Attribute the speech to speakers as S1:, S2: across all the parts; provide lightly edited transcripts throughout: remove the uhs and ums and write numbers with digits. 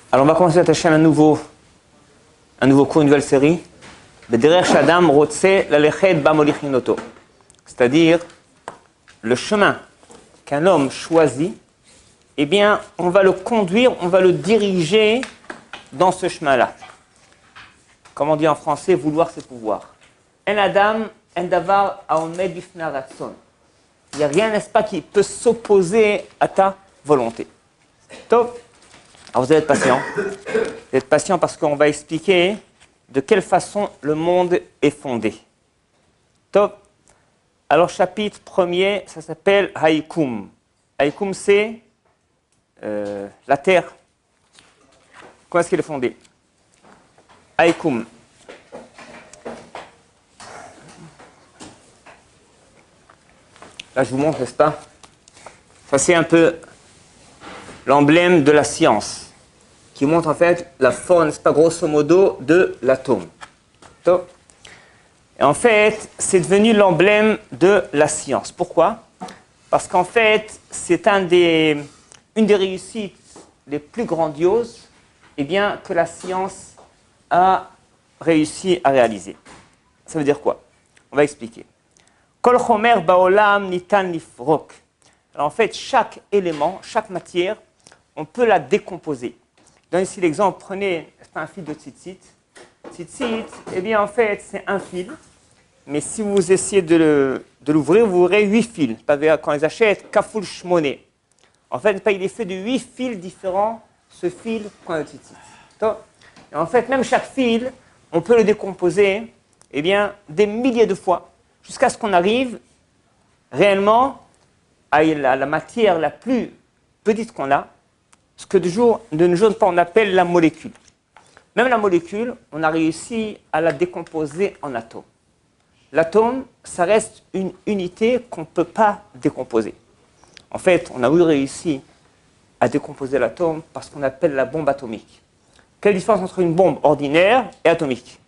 S1: Alors on va commencer à attacher un nouveau cours, une nouvelle série. C'est-à-dire le chemin qu'un homme choisit, eh bien, on va le conduire, on va le diriger dans ce chemin-là. Comme on dit en français, vouloir c'est pouvoir. En Adam, en davar aomed bifnei ratzon. Il n'y a rien, n'est-ce pas, qui peut s'opposer à ta volonté. Top. Alors vous allez être patient. Vous êtes patient parce qu'on va expliquer de quelle façon le monde est fondé. Top. Alors chapitre premier, ça s'appelle Haïkoum. Haïkoum, c'est la terre. Comment est-ce qu'elle est fondée? Haïkoum. Là, je vous montre, n'est-ce pas? Ça, c'est un peu l'emblème de la science, qui montre en fait la forme, n'est-ce pas, grosso modo, de l'atome. Et en fait, c'est devenu l'emblème de la science. Pourquoi? Parce qu'en fait, c'est une des réussites les plus grandioses, eh bien, que la science a réussi à réaliser. Ça veut dire quoi? On va expliquer. Kol chomer baolam nitan lifrok. Alors en fait, chaque élément, chaque matière, on peut la décomposer. Je donne ici l'exemple, prenez un fil de tzitzit. Tzitzit, eh bien en fait, c'est un fil, mais si vous essayez de l'ouvrir, vous aurez 8 fils. Quand on les achète, kaful shmoné. En fait, il est fait de 8 fils différents, ce fil qu'on a de tzitzit. Et en fait, même chaque fil, on peut le décomposer, eh bien, des milliers de fois, jusqu'à ce qu'on arrive réellement à la matière la plus petite qu'on a, ce que de nos jours on appelle la molécule. Même la molécule, on a réussi à la décomposer en atomes. L'atome, ça reste une unité qu'on ne peut pas décomposer. En fait, on a réussi à décomposer l'atome parce qu'on appelle la bombe atomique. Quelle différence entre une bombe ordinaire et atomique?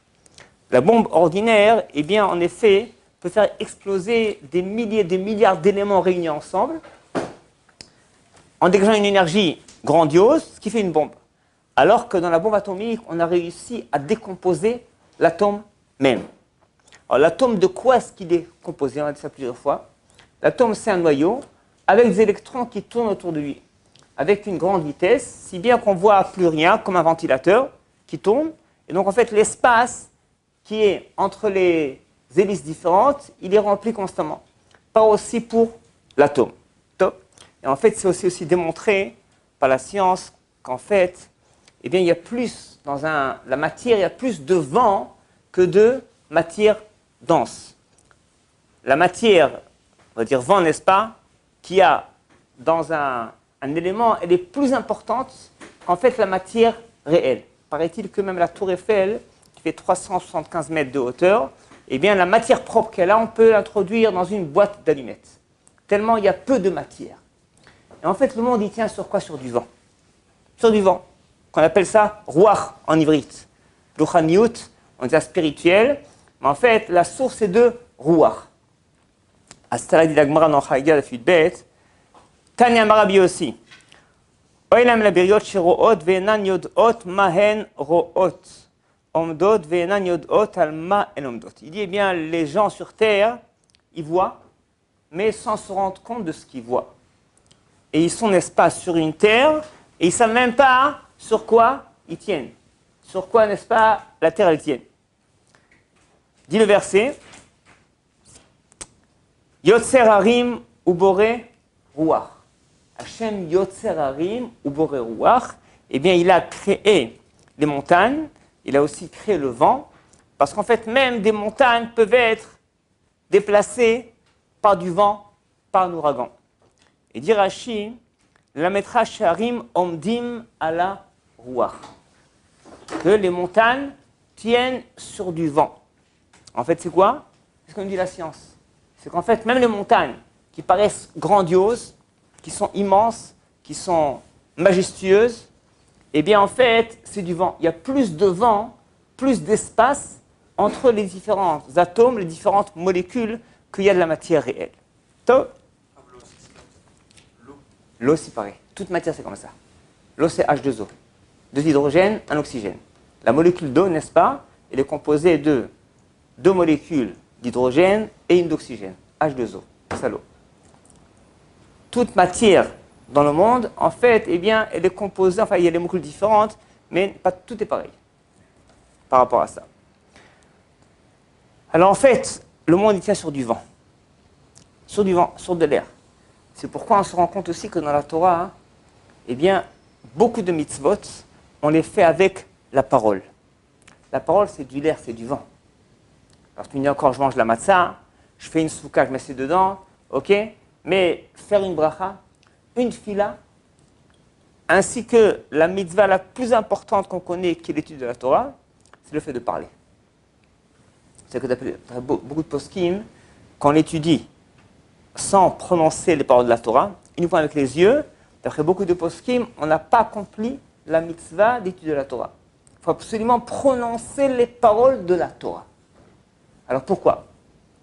S1: La bombe ordinaire, eh bien, en effet, peut faire exploser des milliers, des milliards d'éléments réunis ensemble en dégageant une énergie grandiose, ce qui fait une bombe. Alors que dans la bombe atomique, on a réussi à décomposer l'atome même. Alors l'atome, de quoi est-ce qu'il est composé? On a dit ça plusieurs fois. L'atome, c'est un noyau avec des électrons qui tournent autour de lui, avec une grande vitesse, si bien qu'on ne voit plus rien, comme un ventilateur qui tourne. Et donc en fait, l'espace qui est entre les hélices différentes, il est rempli constamment. Pas aussi pour l'atome. Et en fait, c'est aussi démontré par la science qu'en fait, eh bien, il y a plus dans la matière, il y a plus de vent que de matière dense. La matière, on va dire vent, n'est-ce pas, qu'il y a dans un élément, elle est plus importante qu'en fait la matière réelle. Paraît-il que même la tour Eiffel, qui fait 375 mètres de hauteur, eh bien, la matière propre qu'elle a, on peut l'introduire dans une boîte d'allumettes. Tellement il y a peu de matière. Et en fait, le monde, il tient sur quoi? Sur du vent. Sur du vent. Qu'on appelle ça ruach en ivrite. Ruchaniyut, on dit ça spirituel. Mais en fait, la source est de ruach. Astala dit l'Agmara dans Chagiga de Fudbet. Tanya Marabi aussi. Oilam la biriot shiroot ve'enan yodot mahen root. Omdot ve'enan yodot al ma en omdot. Il dit, eh bien, les gens sur terre, ils voient, mais sans se rendre compte de ce qu'ils voient. Et ils sont, n'est-ce pas, sur une terre, et ils ne savent même pas sur quoi ils tiennent. Sur quoi, n'est-ce pas, la terre, elle tient. Dit le verset, Yotzer harim ubore ruach. Hashem Yotzer harim ubore ruach. Eh bien, il a créé les montagnes, il a aussi créé le vent, parce qu'en fait, même des montagnes peuvent être déplacées par du vent, par un ouragan. Et dit Rashi, la metra sharim omdim ala ruach. Que les montagnes tiennent sur du vent. En fait, c'est quoi? C'est ce qu'on dit la science. C'est qu'en fait, même les montagnes qui paraissent grandioses, qui sont immenses, qui sont majestueuses, eh bien, en fait, c'est du vent. Il y a plus de vent, plus d'espace entre les différents atomes, les différentes molécules qu'il y a de la matière réelle. Top. L'eau, c'est pareil. Toute matière, c'est comme ça. L'eau, c'est H2O. 2 hydrogènes, 1 oxygène. La molécule d'eau, n'est-ce pas, elle est composée de 2 molécules d'hydrogène et une d'oxygène, H2O, c'est l'eau. Toute matière dans le monde, en fait, eh bien, elle est composée, enfin, il y a des molécules différentes, mais pas tout est pareil par rapport à ça. Alors, en fait, le monde, il tient sur du vent, sur de l'air. C'est pourquoi on se rend compte aussi que dans la Torah, hein, eh bien, beaucoup de mitzvot, on les fait avec la parole. La parole, c'est de l'air, c'est du vent. Alors, tu me dis encore, je mange la matzah, je fais une souka, je mets ça dedans, ok. Mais faire une bracha, une fila, ainsi que la mitzvah la plus importante qu'on connaît, qui est l'étude de la Torah, c'est le fait de parler. C'est que beaucoup de poskim, quand on étudie sans prononcer les paroles de la Torah, uniquement avec les yeux, d'après beaucoup de poskim, on n'a pas accompli la mitzvah d'étude de la Torah. Il faut absolument prononcer les paroles de la Torah. Alors pourquoi?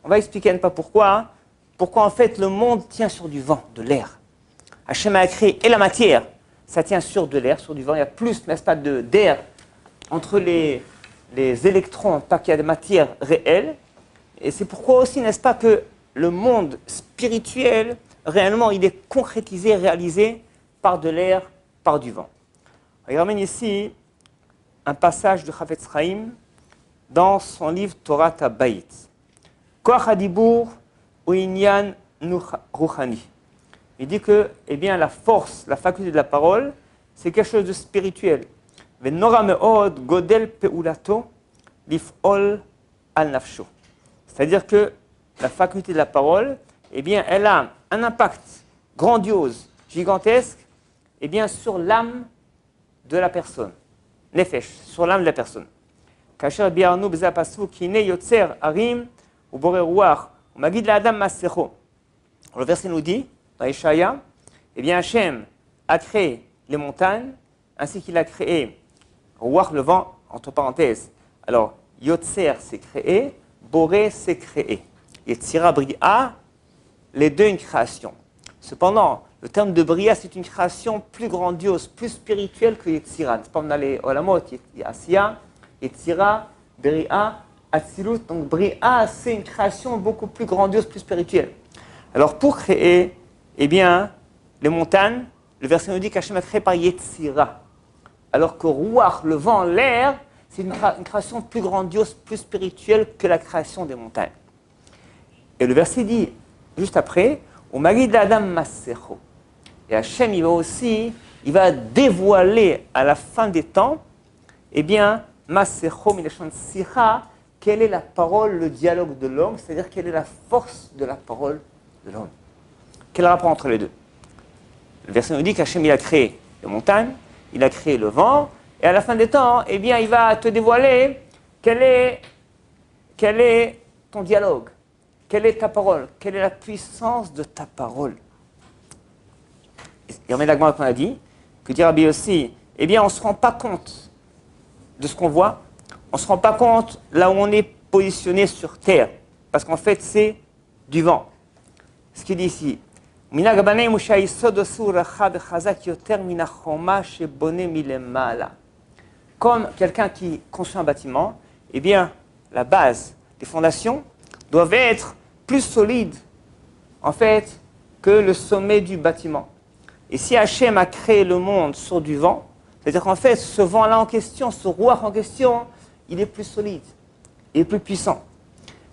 S1: On va expliquer un peu pourquoi. Hein. Pourquoi en fait le monde tient sur du vent, de l'air. Hachem a créé et la matière, ça tient sur de l'air, sur du vent. Il y a plus, n'est-ce pas, d'air entre les électrons, pas qu'il y a de matière réelle. Et c'est pourquoi aussi, n'est-ce pas, que le monde spirituel, réellement, il est concrétisé, réalisé par de l'air, par du vent. Il ramène ici un passage de Chafetz Chaim dans son livre Torah Tabayit. Koach Hadibur Uinyan Ruchani. Il dit que eh bien, la force, la faculté de la parole, c'est quelque chose de spirituel. Venora me'od godel peulato lif'ol al nafsho. C'est-à-dire que la faculté de la parole, eh bien, elle a un impact grandiose, gigantesque, eh bien, sur l'âme de la personne. Nefesh, sur l'âme de la personne. Kasher biarnu bezapasu kine yotzer arim ou boré ruach ou magid la adam masecho. Le verset nous dit, dans Ishaïa, eh bien, Hachem a créé les montagnes, ainsi qu'il a créé ruach, le vent, entre parenthèses. Alors, yotzer, c'est créé, boré, c'est créé. Yetzira, bria, les deux une création. Cependant, le terme de bria, c'est une création plus grandiose, plus spirituelle que Yetzira. C'est pas dans les Olamot, il y a Asiya, Yetzira, Bria, Atzilut. Donc Bria, c'est une création beaucoup plus grandiose, plus spirituelle. Alors pour créer, eh bien, les montagnes, le verset nous dit qu'Hachem a créé par Yetzira. Alors que Ruach, le vent, l'air, c'est une création plus grandiose, plus spirituelle que la création des montagnes. Et le verset dit, juste après, au Magid Adam Masecho. Et Hachem, il va dévoiler à la fin des temps, eh bien, Masecho Milashon Sicha, quelle est la parole, le dialogue de l'homme, c'est-à-dire quelle est la force de la parole de l'homme. Quel rapport entre les deux? Le verset nous dit qu'Hachem, il a créé les montagnes, il a créé le vent, et à la fin des temps, eh bien, il va te dévoiler quel est ton dialogue. Quelle est ta parole? Quelle est la puissance de ta parole? Il remet l'agma qu'on a dit, que dit Rabbi aussi, eh bien, on ne se rend pas compte de ce qu'on voit, on ne se rend pas compte là où on est positionné sur terre, parce qu'en fait, c'est du vent. Ce qu'il dit ici, comme quelqu'un qui construit un bâtiment, eh bien, la base, les fondations, doivent être plus solides, en fait, que le sommet du bâtiment. Et si Hachem a créé le monde sur du vent, c'est-à-dire qu'en fait, ce vent-là en question, ce ruach en question, il est plus solide, il est plus puissant.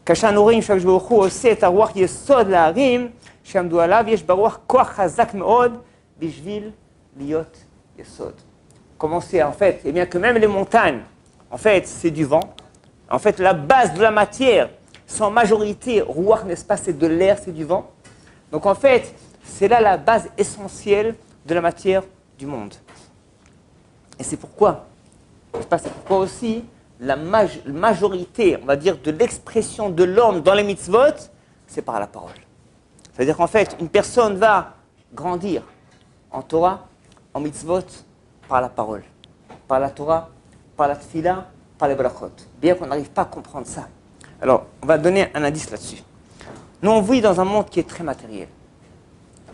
S1: Kashanurim, Shakh Baruch Hu, aussi est un ruach yesod la'arim, Shamdu alav, yesh baruach koach chazak me'od, bishvil liot yesod. Comment c'est en fait? Eh bien que même les montagnes, en fait, c'est du vent. En fait, la base de la matière, sans majorité, ruach, n'est-ce pas, c'est de l'air, c'est du vent. Donc en fait, c'est là la base essentielle de la matière du monde. Et c'est pourquoi, n'est-ce pas, c'est pourquoi aussi la majorité, on va dire, de l'expression de l'homme dans les mitzvot, c'est par la parole. C'est-à-dire qu'en fait, une personne va grandir en Torah, en mitzvot, par la parole. Par la Torah, par la tfila, par les brachot. Bien qu'on n'arrive pas à comprendre ça. Alors, on va donner un indice là-dessus. Nous, on vit dans un monde qui est très matériel.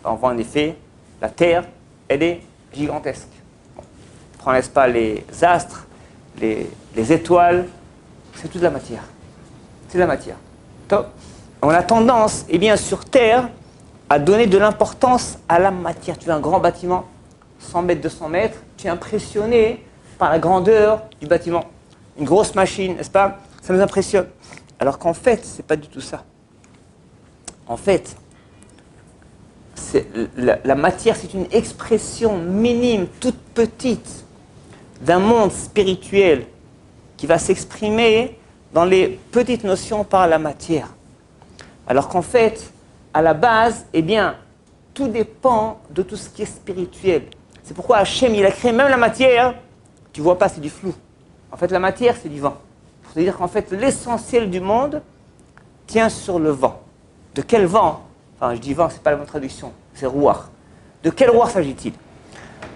S1: On voit en effet, la Terre, elle est gigantesque. Bon. Prends, n'est-ce pas, les astres, les étoiles, c'est toute la matière. C'est de la matière. Top. On a tendance, eh bien, sur Terre, à donner de l'importance à la matière. Tu as un grand bâtiment, 100 mètres, 200 mètres, tu es impressionné par la grandeur du bâtiment. Une grosse machine, n'est-ce pas? Ça nous impressionne. Alors qu'en fait, ce n'est pas du tout ça. En fait, la matière, c'est une expression minime, toute petite, d'un monde spirituel qui va s'exprimer dans les petites notions par la matière. Alors qu'en fait, à la base, eh bien, tout dépend de tout ce qui est spirituel. C'est pourquoi Hachem, il a créé même la matière, tu ne vois pas, c'est du flou. En fait, la matière, c'est du vent. C'est-à-dire qu'en fait, l'essentiel du monde tient sur le vent. De quel vent? Enfin, je dis vent, ce n'est pas la bonne traduction, c'est ruach. De quel ruach s'agit-il?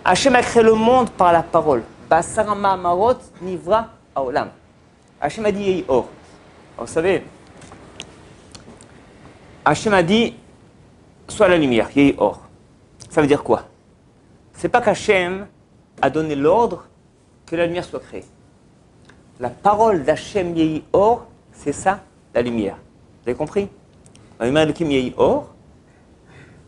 S1: Hachem a créé le monde par la parole. Basarama marot nivra haolam. Hachem a dit Yehi or. Vous savez, Hachem a dit soit la lumière, Yehi or. Ça veut dire quoi? C'est pas qu'Hachem a donné l'ordre que la lumière soit créée. La parole d'Hachem Yehi or, c'est ça, la lumière. Vous avez compris? La lumière de Kim Yehi or,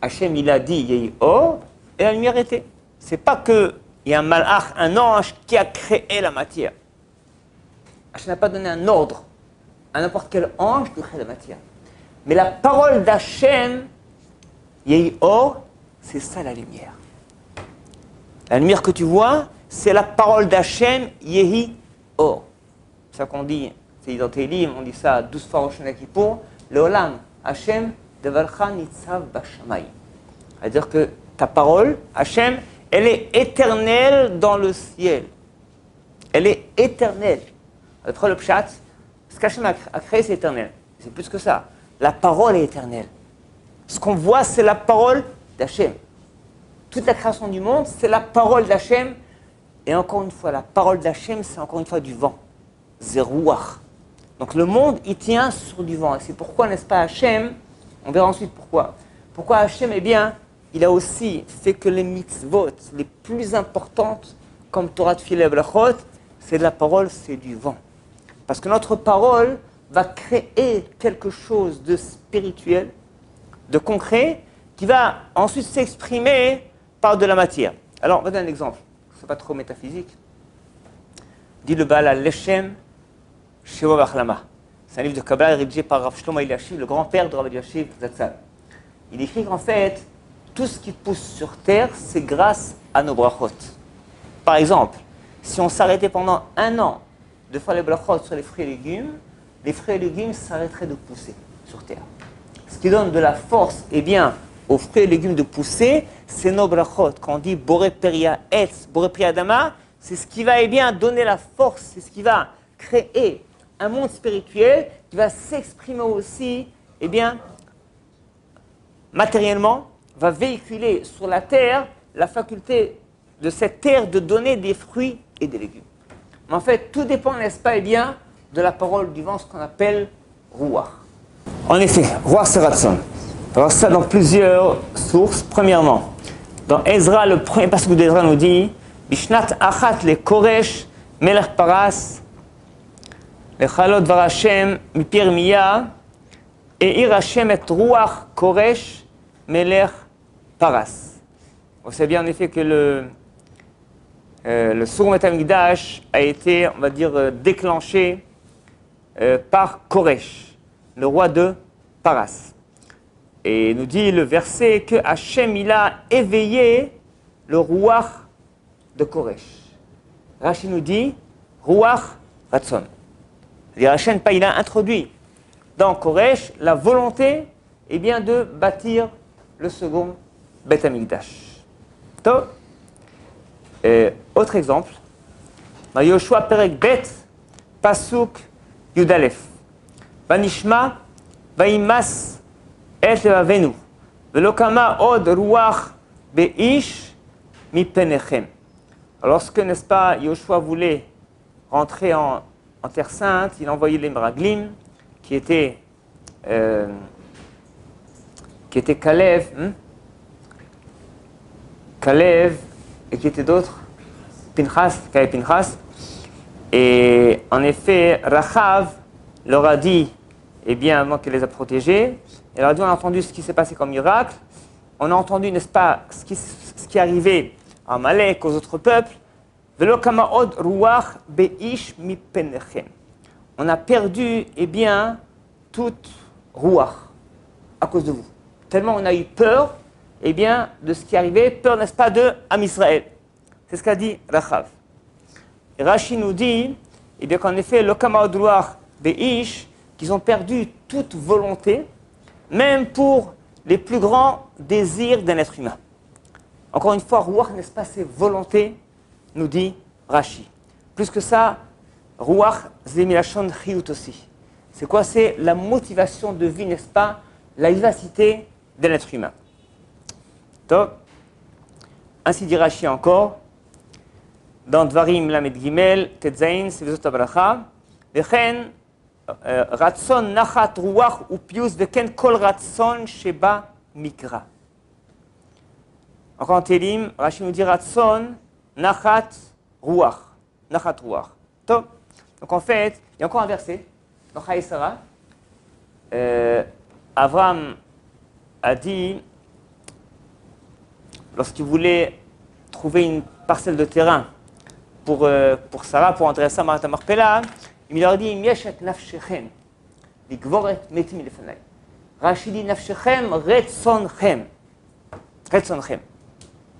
S1: Hachem il a dit Yehi or, et la lumière était. C'est pas qu'il y a un malach, un ange qui a créé la matière. Hachem n'a pas donné un ordre à n'importe quel ange de créer la matière. Mais la parole d'Hachem, Yehi or, c'est ça la lumière. La lumière que tu vois, c'est la parole d'Hachem, Yehi or. C'est ça qu'on dit, c'est dans Télim, on dit ça 12 fois au Shana Kippour, Leolam, Hachem, Devarcha Nitzav Bashamay. C'est-à-dire que ta parole, Hachem, elle est éternelle dans le ciel. Elle est éternelle. Après le pshat, ce qu'Hachem a créé, c'est éternel. C'est plus que ça. La parole est éternelle. Ce qu'on voit, c'est la parole d'Hachem. Toute la création du monde, c'est la parole d'Hachem. Et encore une fois, la parole d'Hachem, c'est encore une fois du vent. Zerouach. Donc le monde, il tient sur du vent. Et c'est pourquoi, n'est-ce pas, Hachem, on verra ensuite pourquoi. Pourquoi Hachem, eh bien, il a aussi fait que les mitzvot les plus importantes, comme Torah Tfilah Brachot, c'est de la parole, c'est du vent. Parce que notre parole va créer quelque chose de spirituel, de concret, qui va ensuite s'exprimer par de la matière. Alors, on va donner un exemple. Ce n'est pas trop métaphysique. Dit le Baal al-Leshem, Sheva Bachlama. C'est un livre de Kabbalah rédigé par Rav Shlomo Eliashiv, le grand-père de Rav Eliashiv Zatzal. Il écrit qu'en fait, tout ce qui pousse sur terre, c'est grâce à nos brachot. Par exemple, si on s'arrêtait pendant 1 an de faire les brachot sur les fruits et légumes s'arrêteraient de pousser sur terre. Ce qui donne de la force, eh bien, aux fruits et légumes de pousser, c'est nos brachot. Quand on dit Boré Peria Etz, Boré Peria Adama, c'est ce qui va, eh bien, donner la force, c'est ce qui va créer un monde spirituel qui va s'exprimer aussi, eh bien, matériellement, va véhiculer sur la terre la faculté de cette terre de donner des fruits et des légumes. Mais en fait, tout dépend, n'est-ce pas, eh bien, de la parole du vent, ce qu'on appelle Ruach. En effet, Ruach c'est Ratson. Alors ça dans plusieurs sources. Premièrement, dans Ezra, le premier passage d'Ezra nous dit Bishnat achat le Koresh melech Paras lechalot var Hashem mipir Irmiya et ir Hashem et Ruach Koresh melech Paras. On sait bien en effet que le Second Beth Amikdash a été, on va dire, déclenché par Koresh, le roi de Paras. Et nous dit le verset que Hachem il a éveillé le Ruach de Koresh. Rashi nous dit Ruach Ratson. C'est-à-dire Hachem il a introduit dans Koresh la volonté eh bien, de bâtir le second Beth Amikdash. Autre exemple, dans Yoshua Perek Bet, Pasuk Yudalef. Vanishma, Vaimas, Et Levavenu, Velokama Od Ruach Beish Mipenechem. Lorsque, n'est-ce pas, Yoshua voulait rentrer en Terre Sainte, il envoyait les Meraglim, qui étaient Kalev, et qui étaient d'autres Pinchas, qu'avait Pinchas. Et en effet, Rachav leur a dit, eh bien, avant qu'elle les a protégés, elle leur a dit, on a entendu ce qui s'est passé comme miracle, on a entendu, n'est-ce pas, ce qui est arrivé à Amalek, aux autres peuples. Velo kama od ruach beish mipenechem. On a perdu, eh bien, toute ruach à cause de vous. Tellement on a eu peur, eh bien, de ce qui est arrivé, peur, n'est-ce pas, de Am Israël. C'est ce qu'a dit Rachav. Et Rashi nous dit, eh bien, qu'en effet, lo kama od ruach beish, qu'ils ont perdu toute volonté, même pour les plus grands désirs d'un être humain. Encore une fois, ruach, n'est-ce pas, c'est volonté, nous dit Rashi. Plus que ça, ruach, zemilachon chiyut aussi. C'est quoi? C'est la motivation de vie, n'est-ce pas, la vivacité de l'être humain. Donc, ainsi dit Rashi encore, dans Dvarim Lamed Gimel, Tetzain, Sevezot Abracha, Vechen, Ratson nachat ruach upius veken kol ratson sheba mikra. Encore en Télim, Rashi nous dit Ratson nachat ruach. Nachat ruach. Donc en fait, il y a encore un verset dans Chayei Sarah. Abraham a dit, lorsqu'il voulait trouver une parcelle de terrain pour Sarah, pour entrer à Marat HaMachpelah, il leur dit, Mieshet nafshechem, ligvoret metim lefanai. Rashi dit, nafshechem retzonchem. Retzonchem.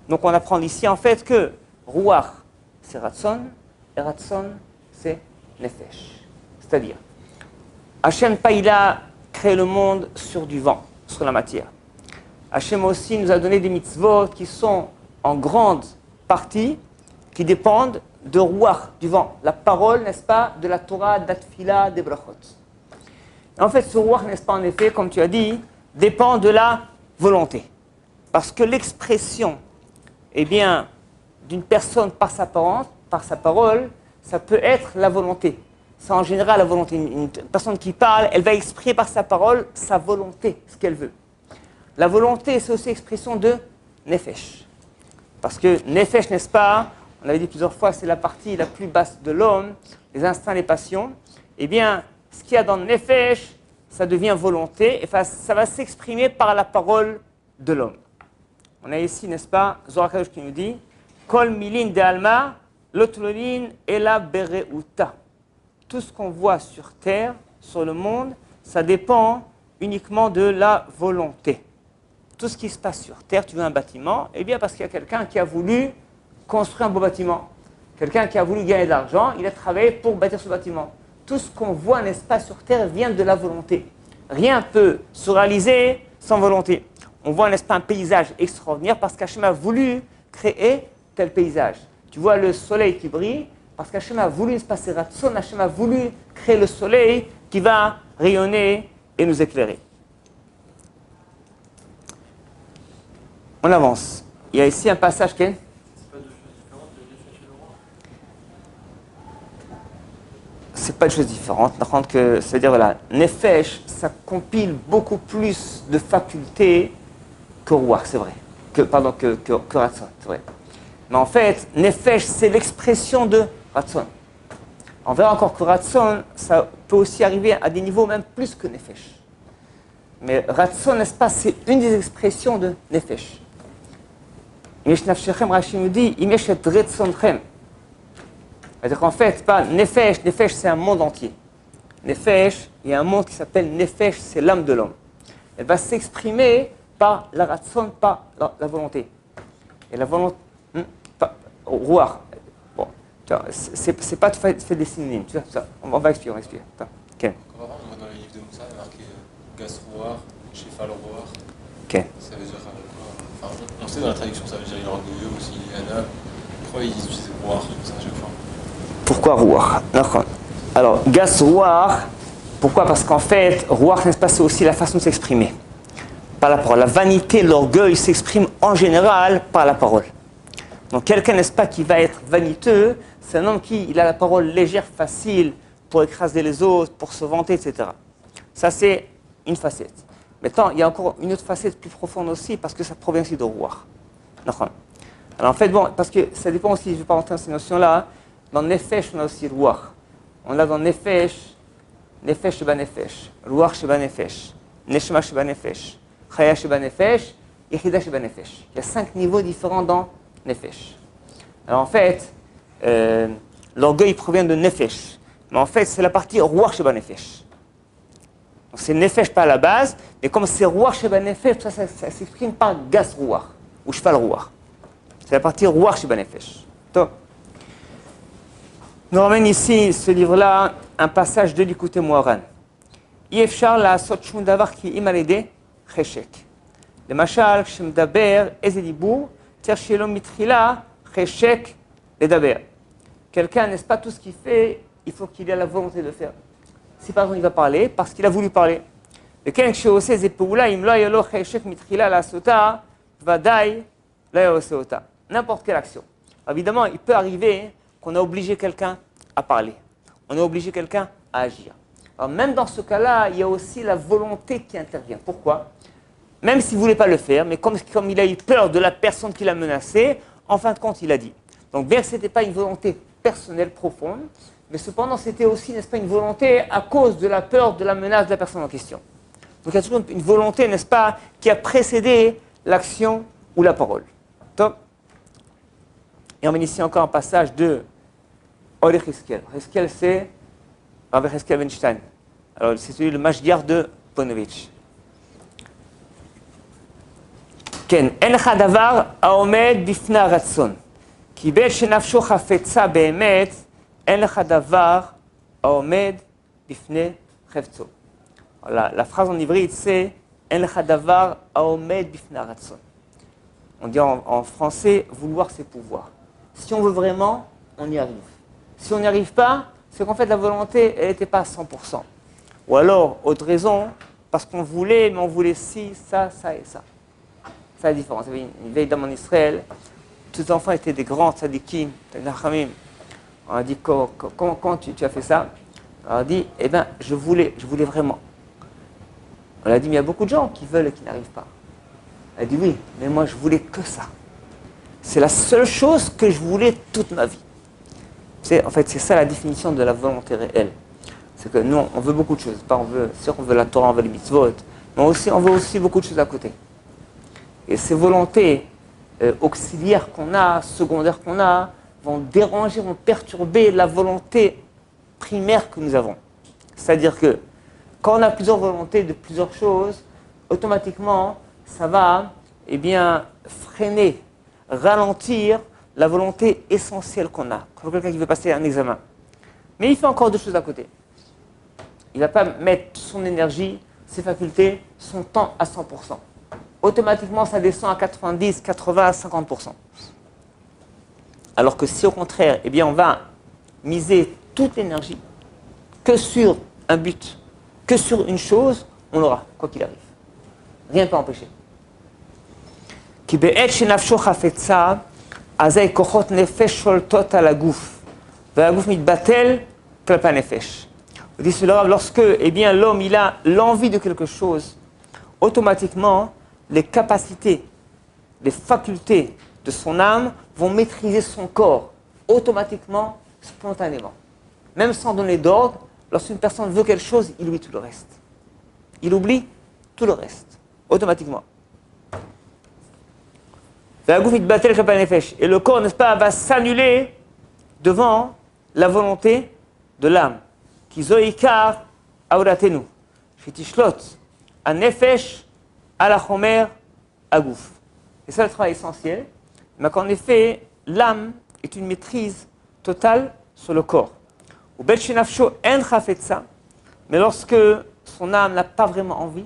S1: Donc on apprend ici en fait que ruach c'est ratson et ratson c'est nefesh. C'est-à-dire, Hachem pas il a créé le monde sur du vent, sur la matière. Hachem aussi nous a donné des mitzvot qui sont en grande partie, qui dépendent de ruach, du vent, la parole, n'est-ce pas, de la Torah, de la Tfila, des brachot. En fait, ce ruach, n'est-ce pas, en effet, comme tu as dit, dépend de la volonté. Parce que l'expression, eh bien, d'une personne par sa parole, ça peut être la volonté. C'est en général la volonté. Une personne qui parle, elle va exprimer par sa parole sa volonté, ce qu'elle veut. La volonté, c'est aussi l'expression de nefesh. Parce que nefesh, n'est-ce pas, on l'avait dit plusieurs fois, c'est la partie la plus basse de l'homme, les instincts, les passions. Eh bien, ce qu'il y a dans le nefesh, ça devient volonté, et ça va s'exprimer par la parole de l'homme. On a ici, n'est-ce pas, Zohar Kadosh qui nous dit Kol milin de alma, l'otlolin et la bereuta. Tout ce qu'on voit sur terre, sur le monde, ça dépend uniquement de la volonté. Tout ce qui se passe sur terre, tu veux un bâtiment, eh bien parce qu'il y a quelqu'un qui a voulu construire un beau bâtiment. Quelqu'un qui a voulu gagner de l'argent, il a travaillé pour bâtir ce bâtiment. Tout ce qu'on voit, n'est-ce pas, sur terre vient de la volonté. Rien ne peut se réaliser sans volonté. On voit, n'est-ce pas, un paysage extraordinaire parce qu'Hachem a voulu créer tel paysage. Tu vois le soleil qui brille parce qu'Hachem a voulu, n'est-ce pas, c'est Ratson, Hachem a voulu créer le soleil qui va rayonner et nous éclairer. On avance. Il y a ici un passage, Ken. C'est pas une chose différente. C'est-à-dire, voilà, Nefesh, ça compile beaucoup plus de facultés que Ruach, c'est vrai. Que Ratson, c'est vrai. Mais en fait, Nefesh, c'est l'expression de Ratson. On verra encore que Ratson, ça peut aussi arriver à des niveaux même plus que Nefesh. Mais Ratson, n'est-ce pas, c'est une des expressions de Nefesh. Imesh Nafshechem, Rashi nous dit, Imesh et Retzonchem. C'est-à-dire qu'en fait, pas Nefesh, Nefesh c'est un monde entier. Nefesh, il y a un monde qui s'appelle Nefesh, c'est l'âme de l'homme. Elle va s'exprimer par la Ratson, par la volonté. Et la volonté, Ruach. Bon, c'est pas tu fais des synonymes, tu vois, ça. On va expliquer, Okay.
S2: Encore avant, on voit dans les livres de Moussa, il y a marqué Gas Ruach, Shefal Ruach.
S1: Ok.
S2: Ça veut dire quoi? Enfin, on sait dans la traduction, ça veut dire il est orgueilleux aussi, il y en a. Pourquoi ils utilisent Ruach comme ça à chaque fois?
S1: Pourquoi Ruach? Alors, Gas Ruach, pourquoi? Parce qu'en fait, Ruach, n'est-ce pas, c'est aussi la façon de s'exprimer. Par la parole. La vanité, l'orgueil s'exprime en général par la parole. Donc, quelqu'un, n'est-ce pas, qui va être vaniteux, c'est un homme qui a la parole légère, facile, pour écraser les autres, pour se vanter, etc. Ça, c'est une facette. Maintenant, il y a encore une autre facette plus profonde aussi, parce que ça provient aussi de Ruach. Alors en fait, bon, parce que ça dépend aussi, je ne vais pas rentrer dans ces notions-là. Dans Nefesh, on a aussi Ruach. On a dans Nefesh, Nefesh Sheba Nefesh, Ruach Sheba Nefesh, Neshama Sheba Nefesh, Chaya Sheba Nefesh, Yechida Sheba Nefesh. Il y a 5 niveaux différents dans Nefesh. Alors en fait, l'orgueil provient de Nefesh. Mais en fait, c'est la partie Ruach Sheba Nefesh. Donc c'est Nefesh pas à la base, mais comme c'est Ruach Sheba Nefesh, ça s'exprime par Gas Ruach, ou Shval Ruach. C'est la partie Ruach Sheba Nefesh. Donc, nous ramène ici, ce livre-là, un passage de l'Ikouté Moharan. Yefchar la sot shum davar ki imalede cheshek. Le machal, kshem daber, eze dibour, tershelo mitrila, cheshek, le daber. Quelqu'un, n'est-ce pas tout ce qu'il fait, il faut qu'il ait la volonté de faire. Si par exemple il va parler, parce qu'il a voulu parler. Et quelqu'un qui ose ces épaules-là, il me l'a yolo cheshek mitrila la sota, vadai, la yoseota. N'importe quelle action. Évidemment, il peut arriver qu'on a obligé quelqu'un à parler. On a obligé quelqu'un à agir. Alors même dans ce cas-là, il y a aussi la volonté qui intervient. Pourquoi? Même s'il ne voulait pas le faire, mais comme il a eu peur de la personne qui l'a menacé, en fin de compte, il a dit. Donc bien que ce n'était pas une volonté personnelle profonde, mais cependant, c'était aussi, n'est-ce pas, une volonté à cause de la peur de la menace de la personne en question. Donc il y a toujours une volonté, n'est-ce pas, qui a précédé l'action ou la parole. Top. Et on met ici encore un passage de Oli Cheskel. Cheskel, c'est Rabbi Cheskel Weinstein. Alors, c'est celui le Mashgiach de Ponovitch. Ken, en לך דבר העומד בפני הרצון. כי בעת שנפשו חפצה באמת, אין לך דבר העומד בפני חפצו. La phrase en hybride, c'est en לך דבר העומד בפני הרצון. On dit en français, vouloir c'est pouvoir. Si on veut vraiment, on y arrive. Si on n'y arrive pas, c'est qu'en fait la volonté, elle n'était pas à 100%. Ou alors, autre raison, parce qu'on voulait, mais on voulait ci, ça, ça et ça. C'est la différence. Il y avait une vieille dame en Israël, tous les enfants étaient des grands tzadikim, des nachamim. On a dit, comment tu as fait ça? On a dit, eh bien, je voulais vraiment. On a dit, mais il y a beaucoup de gens qui veulent et qui n'arrivent pas. Elle a dit, oui, mais moi je voulais que ça. C'est la seule chose que je voulais toute ma vie. En fait, c'est ça la définition de la volonté réelle. C'est que nous, on veut beaucoup de choses. On veut la Torah, on veut les mitzvot, mais on veut aussi beaucoup de choses à côté. Et ces volontés auxiliaires qu'on a, secondaires qu'on a, vont déranger, vont perturber la volonté primaire que nous avons. C'est-à-dire que quand on a plusieurs volontés de plusieurs choses, automatiquement, ça va freiner, ralentir la volonté essentielle qu'on a. Pour quelqu'un qui veut passer un examen. Mais il fait encore deux choses à côté. Il ne va pas mettre son énergie, ses facultés, son temps à 100%. Automatiquement, ça descend à 90, 80, 50%. Alors que si au contraire, on va miser toute l'énergie que sur un but, que sur une chose, on l'aura, quoi qu'il arrive. Rien ne peut empêcher. כי בעת שנפשו חפצה, אזי כוחות נפש שולטות על הגוף, והגוף מתבטל כלפי הנפש. On dit cela lorsque l'homme il a l'envie de quelque chose, automatiquement les capacités, les facultés de son âme vont maîtriser son corps, automatiquement, spontanément. Même sans donner d'ordre, lorsqu'une personne veut quelque chose, il oublie tout le reste. Il oublie tout le reste, automatiquement. Et le corps, n'est-ce pas, va s'annuler devant la volonté de l'âme. Qui zoikar auratenu. Shitishlot. Anefesh alachomer agouf. Et ça, le travail essentiel. Mais qu'en effet, l'âme est une maîtrise totale sur le corps. Ou bet shenafsho en chafetza. Mais lorsque son âme n'a pas vraiment envie,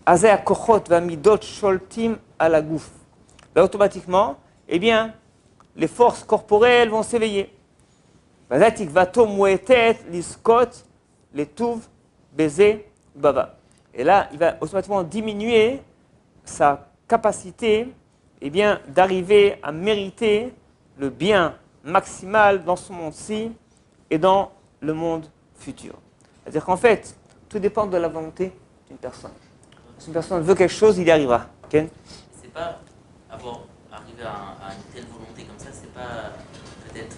S1: azay akochot va midot sholtim ala gouf. Là, automatiquement, les forces corporelles vont s'éveiller. Et là, il va automatiquement diminuer sa capacité d'arriver à mériter le bien maximal dans ce monde-ci et dans le monde futur. C'est-à-dire qu'en fait, tout dépend de la volonté d'une personne. Si une personne veut quelque chose, il y arrivera. Okay?
S3: C'est pas arriver à une telle volonté comme ça, c'est pas peut-être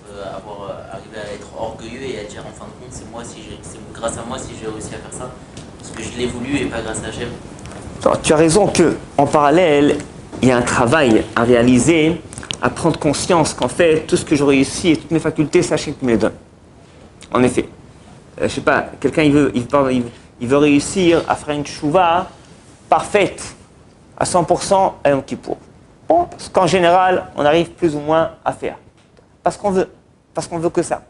S3: arriver à être orgueilleux et à dire en fin de compte, c'est grâce à moi si j'ai réussi à faire ça, parce que je l'ai voulu et pas grâce à Hachem.
S1: Alors, tu as raison qu'en parallèle, il y a un travail à réaliser, à prendre conscience qu'en fait, tout ce que je réussis et toutes mes facultés, c'est Hachem qui me les donne. En effet. Je sais pas, quelqu'un il veut réussir à faire une tchouva parfaite à 100% à Yom Kippour. Bon, ce qu'en général, on arrive plus ou moins à faire. Parce qu'on veut que ça.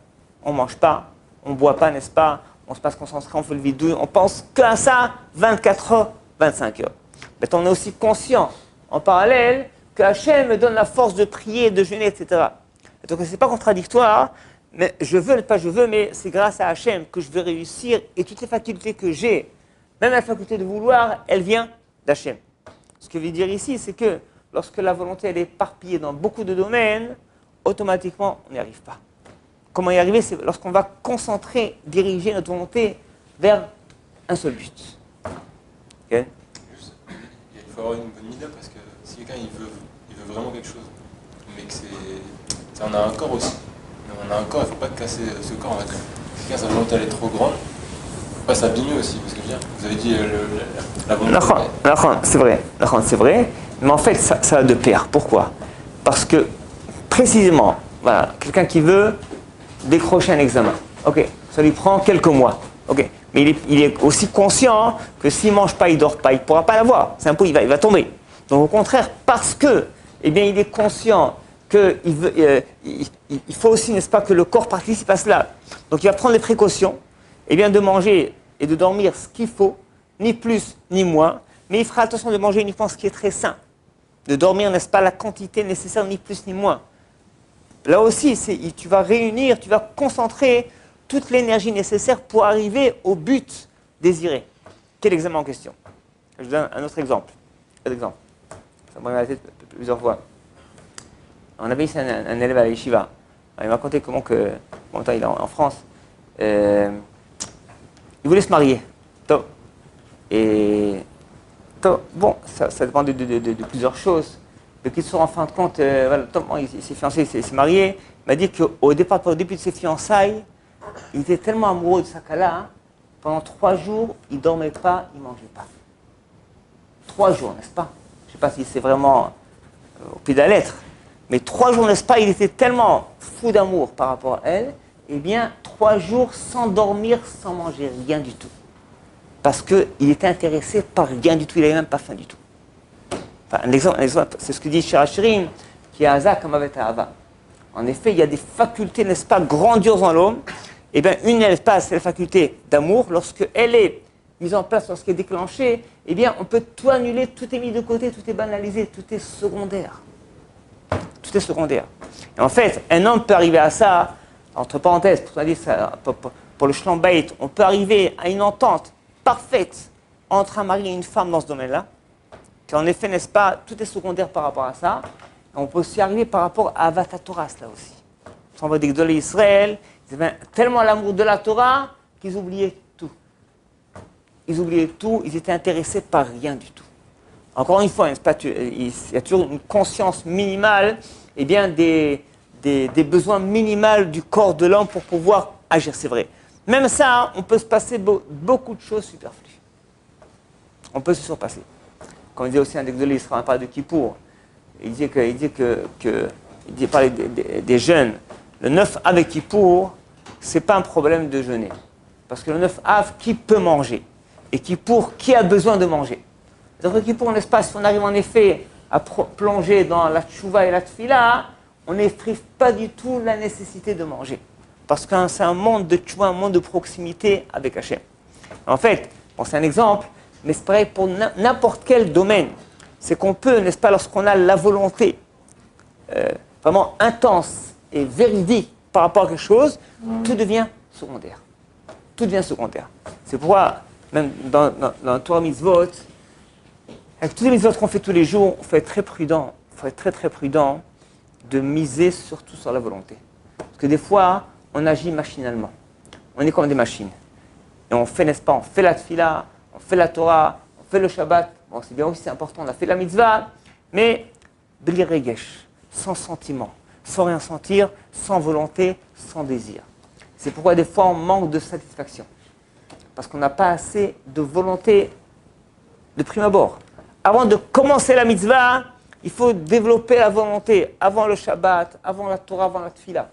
S1: On ne mange pas, on ne boit pas, n'est-ce pas? On se passe concentré, on fait le vidou, on pense qu'à ça 24 heures, 25 heures. Mais on est aussi conscient, en parallèle, que Hachem me donne la force de prier, de jeûner, etc. Et donc ce n'est pas contradictoire, mais je veux, pas je veux, mais c'est grâce à Hachem que je vais réussir et toutes les facultés que j'ai, même la faculté de vouloir, elle vient d'Hachem. Ce que je veux dire ici, c'est que lorsque la volonté elle est éparpillée dans beaucoup de domaines, automatiquement, on n'y arrive pas. Comment y arriver? C'est lorsqu'on va concentrer, diriger notre volonté vers un seul but. Okay?
S2: Il faut avoir une bonne idée parce que si quelqu'un il veut vraiment quelque chose, mais que on a un corps aussi. Mais on a un corps, il ne faut pas casser ce corps en fait. Si quelqu'un sa volonté elle est trop grande, il ne faut pas s'abîmer aussi. Parce que je veux dire, vous avez dit la volonté.
S1: C'est vrai. Mais en fait, ça va de pair. Pourquoi? Parce que précisément, voilà, quelqu'un qui veut décrocher un examen. Ok, ça lui prend quelques mois. Ok, mais il est aussi conscient que s'il ne mange pas, il ne dort pas, il ne pourra pas l'avoir. C'est un peu, il va tomber. Donc au contraire, parce que, eh bien, il est conscient qu'il faut aussi, n'est-ce pas, que le corps participe à cela. Donc il va prendre les précautions, eh bien, de manger et de dormir ce qu'il faut, ni plus ni moins, mais il fera attention de manger uniquement ce qui est très sain. De dormir, n'est-ce pas, la quantité nécessaire, ni plus ni moins. Là aussi, tu vas réunir, tu vas concentrer toute l'énergie nécessaire pour arriver au but désiré. Quel examen en question? Je vous donne un autre exemple. Ça me revient à la tête plusieurs fois. On avait ici un élève à la yeshiva. Il m'a raconté comment il est en France. Il voulait se marier. Et bon, ça dépend de plusieurs choses. Mais qu'il se rend en fin de compte, il s'est fiancé, il s'est marié. Il m'a dit qu'au début de ses fiançailles, il était tellement amoureux de sa kala, pendant 3 jours, il ne dormait pas, il ne mangeait pas. 3 jours, n'est-ce pas? Je ne sais pas si c'est vraiment au pied de la lettre, mais 3 jours, n'est-ce pas? Il était tellement fou d'amour par rapport à elle, eh bien, 3 jours sans dormir, sans manger, rien du tout. Parce qu'il était intéressé par rien du tout, il n'avait même pas faim du tout. Enfin, un exemple, c'est ce que dit Shirachirim, qui est Hazak comme avec Ahava. En effet, il y a des facultés, n'est-ce pas, grandioses en l'homme. Eh bien, une, n'est-ce pas, c'est la faculté d'amour. Lorsqu'elle est mise en place, lorsqu'elle est déclenchée, eh bien, on peut tout annuler, tout est mis de côté, tout est banalisé, tout est secondaire. Tout est secondaire. Et en fait, un homme peut arriver à ça, entre parenthèses, pour le Shlom Bayit, on peut arriver à une entente parfaite entre un mari et une femme dans ce domaine-là. Qu'en effet, n'est-ce pas, tout est secondaire par rapport à ça. Et on peut aussi arriver par rapport à Avat Torah, là aussi. On voit des Gdolei Israël, ils avaient tellement l'amour de la Torah qu'ils oubliaient tout. Ils oubliaient tout, ils étaient intéressés par rien du tout. Encore une fois, n'est-ce pas, il y a toujours une conscience minimale, eh bien, des besoins minimaux du corps de l'homme pour pouvoir agir, c'est vrai. Même ça, on peut se passer beaucoup de choses superflues. On peut se surpasser. Comme disait aussi un des Gdolei Israël, on parlait de Kippour. Il parlait des jeûnes. Le 9 Av et Kippour, ce n'est pas un problème de jeûner. Parce que le 9 Av, qui peut manger? Et Kippour, qui a besoin de manger? Donc le Kippour, n'est-ce pas, si on arrive en effet à plonger dans la tchouva et la tfila, on n'effrive pas du tout la nécessité de manger. Parce que c'est un monde de tchouva, un monde de proximité avec Hachem. En fait, bon, c'est un exemple, mais c'est pareil pour n'importe quel domaine. C'est qu'on peut, n'est-ce pas, lorsqu'on a la volonté vraiment intense et véridique par rapport à quelque chose, tout devient secondaire. Tout devient secondaire. C'est pourquoi, même dans la Torah Mitzvot, avec tous les mitzvot qu'on fait tous les jours, il faut être très prudent. Il faut être très très prudent de miser surtout sur la volonté. Parce que des fois, on agit machinalement. On est comme des machines. Et on fait, n'est-ce pas, on fait la tfila, on fait la Torah, on fait le Shabbat. Bon, c'est bien aussi, c'est important, on a fait la mitzvah, mais bli regesh, sans sentiment, sans rien sentir, sans volonté, sans désir. C'est pourquoi des fois on manque de satisfaction. Parce qu'on n'a pas assez de volonté de prime abord. Avant de commencer la mitzvah, il faut développer la volonté avant le Shabbat, avant la Torah, avant la Tfila.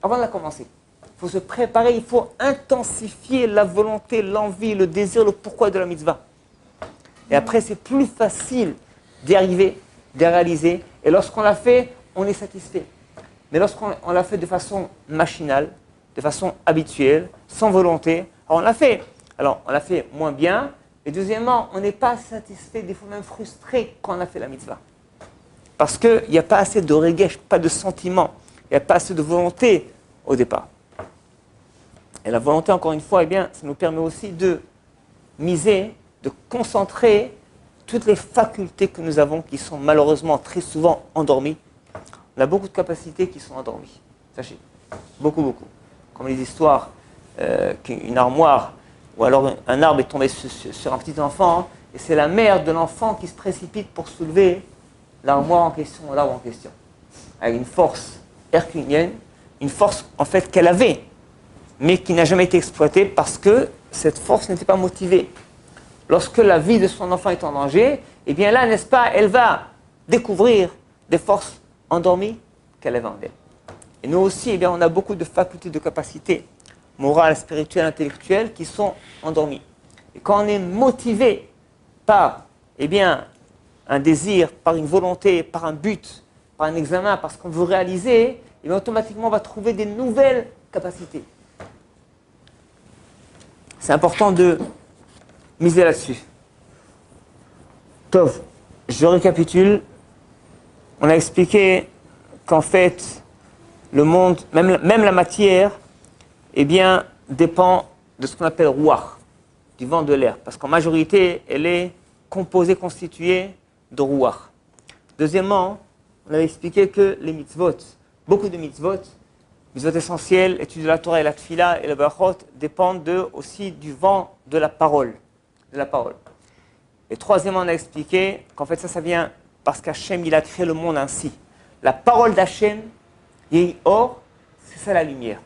S1: Avant de la commencer. Il faut se préparer, il faut intensifier la volonté, l'envie, le désir, le pourquoi de la mitzvah. Et après, c'est plus facile d'y arriver, de réaliser. Et lorsqu'on l'a fait, on est satisfait. Mais lorsqu'on l'a fait de façon machinale, de façon habituelle, sans volonté, alors on l'a fait. Alors, on l'a fait moins bien. Et deuxièmement, on n'est pas satisfait, des fois même frustré quand on a fait la mitzvah. Parce qu'il n'y a pas assez de regesh, pas de sentiment. Il n'y a pas assez de volonté au départ. Et la volonté, encore une fois, eh bien, ça nous permet aussi de miser, de concentrer toutes les facultés que nous avons qui sont malheureusement très souvent endormies. On a beaucoup de capacités qui sont endormies. Sachez, beaucoup, beaucoup. Comme les histoires qu'une armoire ou alors un arbre est tombé sur un petit enfant, hein, et c'est la mère de l'enfant qui se précipite pour soulever l'armoire en question, l'arbre en question. Avec une force herculéenne, une force en fait qu'elle avait, mais qui n'a jamais été exploitée parce que cette force n'était pas motivée. Lorsque la vie de son enfant est en danger, eh bien là, n'est-ce pas, elle va découvrir des forces endormies qu'elle avait en elle. Et nous aussi, eh bien, on a beaucoup de facultés, de capacités morales, spirituelles, intellectuelles qui sont endormies. Et quand on est motivé par eh bien, un désir, par une volonté, par un but, par un examen, parce qu'on veut réaliser, eh bien, automatiquement on va trouver des nouvelles capacités. C'est important de miser là-dessus. Tov, je récapitule. On a expliqué qu'en fait, le monde, même la matière, eh bien, dépend de ce qu'on appelle ruach, du vent de l'air. Parce qu'en majorité, elle est composée, constituée de ruach. Deuxièmement, on avait expliqué que les mitzvot, beaucoup de mitzvot essentielles, études de la Torah et la Tfila et le Barachot, dépendent aussi du vent de la parole. Et troisièmement, on a expliqué qu'en fait ça vient parce qu'Hachem, il a créé le monde ainsi. La parole d'Hachem, Yehi-Or, c'est ça la lumière.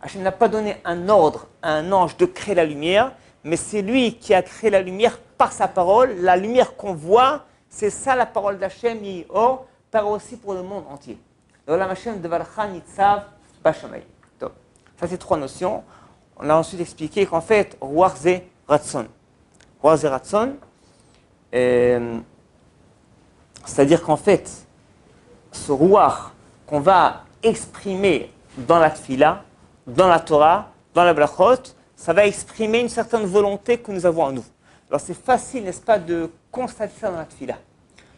S1: Hachem n'a pas donné un ordre à un ange de créer la lumière, mais c'est lui qui a créé la lumière par sa parole. La lumière qu'on voit, c'est ça la parole d'Hachem, Yehi-Or, par aussi pour le monde entier. Ça, c'est trois notions. On a ensuite expliqué qu'en fait, Ruach ze Ratson. Ruach ze Ratson, c'est-à-dire qu'en fait, ce Ruach qu'on va exprimer dans la Tfila, dans la Torah, dans la Brachot, ça va exprimer une certaine volonté que nous avons en nous. Alors c'est facile, n'est-ce pas, de constater ça dans la Tfila.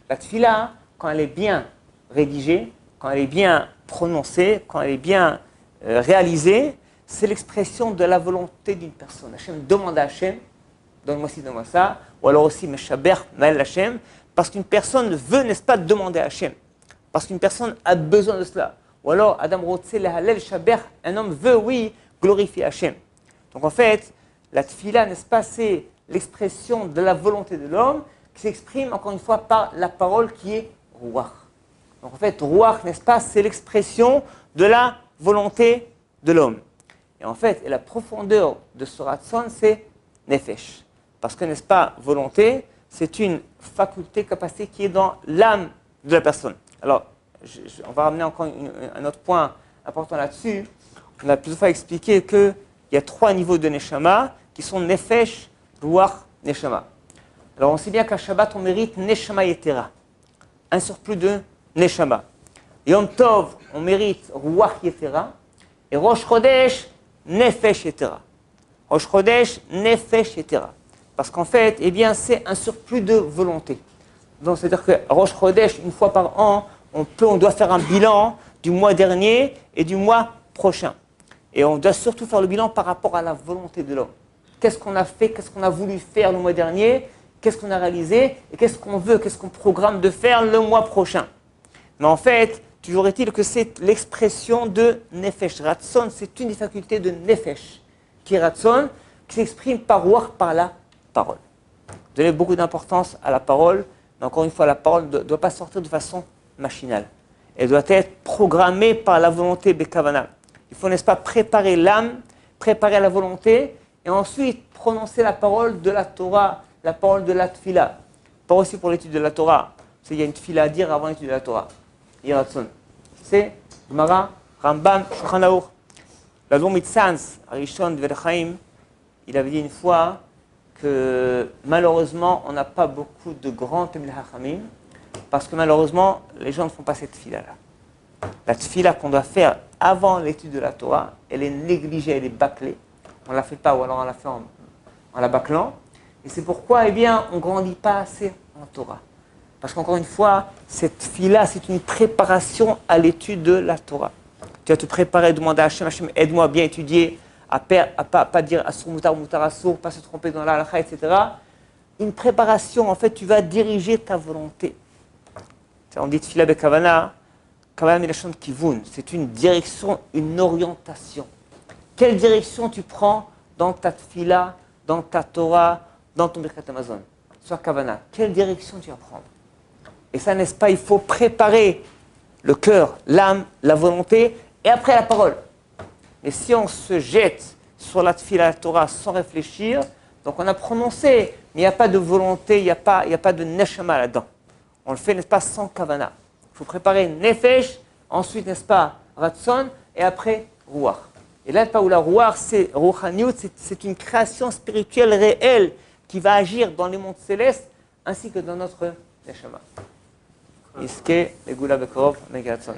S1: La Tfila, quand elle est bien rédigée, quand elle est bien prononcée, quand elle est bien réalisée, c'est l'expression de la volonté d'une personne. Hachem demande à Hachem, donne-moi ci, donne-moi ça, ou alors aussi Meshaber, Maël Hachem, parce qu'une personne veut, n'est-ce pas, demander à Hachem, parce qu'une personne a besoin de cela. Ou alors, Adam Rotse, Lehalel, Shaber, un homme veut, oui, glorifier Hachem. Donc en fait, la Tfila, n'est-ce pas, c'est l'expression de la volonté de l'homme qui s'exprime, encore une fois, par la parole qui est Ruach. Donc en fait, Ruach, n'est-ce pas, c'est l'expression de la volonté de l'homme. Et en fait, la profondeur de ce Ratson, c'est Nefesh. Parce que, n'est-ce pas, volonté, c'est une faculté, capacité qui est dans l'âme de la personne. Alors, on va ramener encore un autre point important là-dessus. On a plusieurs fois expliqué qu'il y a trois niveaux de Neshama qui sont Nefesh, Ruach, Neshama. Alors, on sait bien qu'à Shabbat, on mérite Neshama Yetera, un surplus de Neshama. Yom Tov, on mérite Ruach Yetera. Et Rosh Chodesh, Nefesh Yetera. Rosh Chodesh, Nefesh Yetera. Parce qu'en fait, eh bien, c'est un surplus de volonté. Donc, c'est-à-dire que Rosh Chodesh, une fois par an, on doit faire un bilan du mois dernier et du mois prochain. Et on doit surtout faire le bilan par rapport à la volonté de l'homme. Qu'est-ce qu'on a fait, qu'est-ce qu'on a voulu faire le mois dernier, qu'est-ce qu'on a réalisé et qu'est-ce qu'on veut, qu'est-ce qu'on programme de faire le mois prochain. Mais en fait, toujours est-il que c'est l'expression de Nefesh. Ratson, c'est une des facultés de Nefesh, qui est Ratson, qui s'exprime par Ruach, par la parole. Donnez beaucoup d'importance à la parole, mais encore une fois, la parole ne doit pas sortir de façon machinale. Elle doit être programmée par la volonté Bekavana. Il faut, n'est-ce pas, préparer l'âme, préparer la volonté, et ensuite prononcer la parole de la Torah, la parole de la Tfila. Pas aussi pour l'étude de la Torah. Il y a une Tfila à dire avant l'étude de la Torah. Yiratson. C'est Gemara, Rambam, Shulchan Aruch. L'Admor Mitzanz, Arishon Dver Chaim, il avait dit une fois que malheureusement, on n'a pas beaucoup de grands Talmidei Chachamim, parce que malheureusement, les gens ne font pas cette tfila-là. La tfila qu'on doit faire avant l'étude de la Torah, elle est négligée, elle est bâclée. On ne la fait pas, ou alors on la fait en la bâclant. Et c'est pourquoi, eh bien, on ne grandit pas assez en Torah. Parce qu'encore une fois, cette tfila, c'est une préparation à l'étude de la Torah. Tu vas te préparer, demander à Hachem, Hachem, aide-moi à bien étudier, à pas dire assour, moutar, assour, pas se tromper dans la halakha, etc. Une préparation, en fait, tu vas diriger ta volonté. On dit tfila bekavana, kavana milashon kivun, c'est une direction, une orientation. Quelle direction tu prends dans ta tfila, dans ta Torah, dans ton Birkat Hamazon? Soit kavana, quelle direction tu vas prendre? Et ça, n'est-ce pas, il faut préparer le cœur, l'âme, la volonté, et après la parole. Mais si on se jette sur la tfila, la Torah, sans réfléchir, donc on a prononcé, mais il n'y a pas de volonté, il n'y a pas de neshama là-dedans. On le fait, n'est-ce pas, sans kavana. Il faut préparer nefesh, ensuite, n'est-ce pas, ratson, et après, ruach. Et là, pas où la ruach, c'est ruchaniut, c'est une création spirituelle réelle qui va agir dans les mondes célestes ainsi que dans notre neshama. Iske, Megula Bekorov, Megatson.